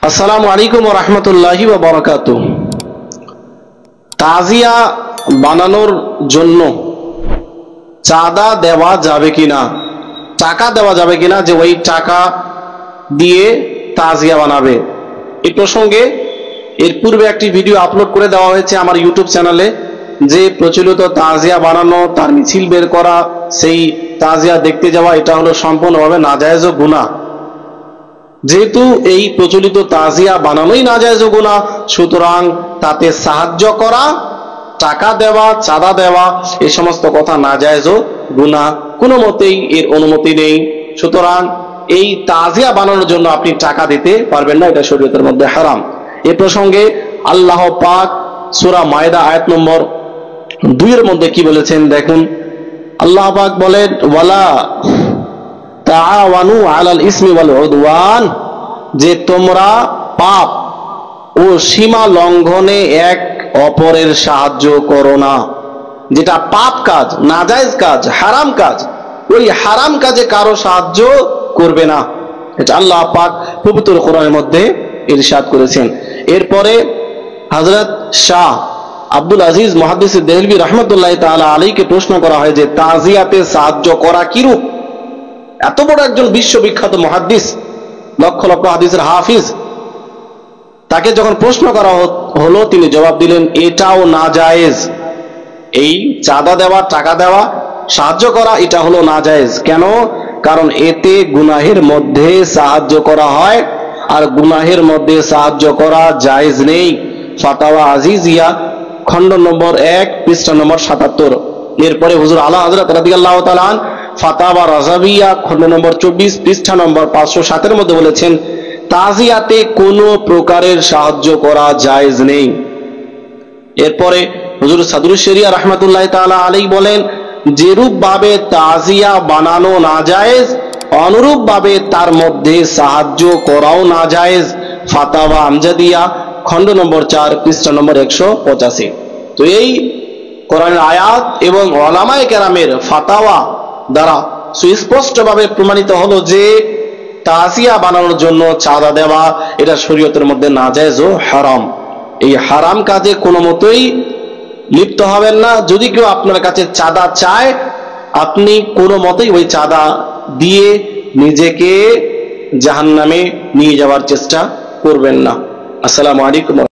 আসসালামু আলাইকুম ওয়া রাহমাতুল্লাহি ওয়া বারাকাতুহু। তাজিয়া বানানোর জন্য চাঁদা দেওয়া যাবে কিনা, টাকা দেওয়া যাবে কিনা, যে ওই টাকা দিয়ে তাজিয়া বানাবে। এই প্রসঙ্গে এর পূর্বে একটি ভিডিও আপলোড করে দেওয়া হয়েছে আমার ইউটিউব চ্যানেলে, যে প্রচলিত তাজিয়া বানানো, তার মিছিল বের করা, সেই তাজিয়া দেখতে যাওয়া, এটা হলো সম্পূর্ণভাবে নাজায়েজ ও গুনাহ। যেহেতু এই প্রচলিত তাজিয়া বানানোই নাজায়েজ ও গুনাহ, সুতরাং তাতে সাহায্য করা, টাকা দেওয়া, চাঁদা দেওয়া, এই সমস্ত কথা নাজায়েজ ও গুনাহ, কোনো মতেই এর অনুমতি নেই। সুতরাং এই তাজিয়া বানানোর জন্য আপনি টাকা দিতে পারবেন না, এটা শরীয়তের মধ্যে হারাম। এ প্রসঙ্গে আল্লাহ পাক সূরা মায়দা আয়াত নম্বর 2 এর মধ্যে কি বলেছেন দেখুন। আল্লাহ পাক বলেন, ওয়ালা তাআওয়ানু আলাল ইসমি ওয়াল উদওয়ান, যে তোমরা পাপ ও সীমা লঙ্ঘনে এক অপরের সাহায্য করো না। যেটা পাপ কাজ, নাজায়েজ কাজ, হারাম কাজ, ওই হারাম কাজে কারো সাহায্য করবে না, এটা আল্লাহ পাক পবিত্র কোরআনের মধ্যে ইরশাদ করেছেন। এরপরে হযরত শাহ আব্দুল আজিজ মুহাদ্দিস দেহলভী রাহমাতুল্লাহি তাআলা আলাইহিকে প্রশ্ন করা হয় যে তাজিয়াতে সাহায্য করা কিরূপ। এত বড় একজন বিশ্ববিখ্যাত মুহাদ্দিস, লক্ষ লক্ষ হাদিসের হাফিজ, তাকে যখন প্রশ্ন করা হলো, তিনি জবাব দিলেন এটাও নাজায়েজ। এই চাঁদা দেওয়া, টাকা দেওয়া, সাহায্য করা, এটা হলো নাজায়েজ। কেন? কারণ এতে গুনাহের মধ্যে সাহায্য করা হয়, আর গুনাহের মধ্যে সাহায্য করা জায়েজ নেই। ফাতাওয়া আজিজিয়া খণ্ড নম্বর 1 পৃষ্ঠা নম্বর 77। এরপরে হুজুর আলা হযরত রাদিয়াল্লাহু তাআলা আন ফাতাওয়া রাজাবিয়া খণ্ড নম্বর 24 পৃষ্ঠা নম্বর 507 এর মধ্যে বলেছেন, তাজিয়াতে কোনো প্রকারের সাহায্য করা জায়েজ নেই। এরপরে হুজুর সাদরুশ শরিয়া রাহমাতুল্লাহি তাআলা আলাইহি বলেন, যেরূপ ভাবে তাজিয়া বানানো নাজায়েজ, অনুরূপ ভাবে তার মধ্যে সাহায্য করাও নাজায়েজ। ফাতাওয়া আমজাদিয়া খণ্ড নম্বর 4 পৃষ্ঠা নম্বর 185। তো এই কোরআনের আয়াত এবং উলামায়ে কেরামের ফাতাওয়া দ্বারা সুস্পষ্টভাবে প্রমাণিত হলো যে তাজিয়া বানানোর জন্য চাঁদা দেওয়া, এটা শরীয়তের মধ্যে নাজায়েজ ও হারাম। এই হারাম কাজে কোনো মতেই লিপ্ত হবেন না। যদি কেউ আপনার কাছে চাঁদা চায়, আপনি কোনো মতেই ওই চাঁদা দিয়ে নিজেকে জাহান্নামে নিয়ে যাওয়ার চেষ্টা করবেন না। আসসালামু আলাইকুম।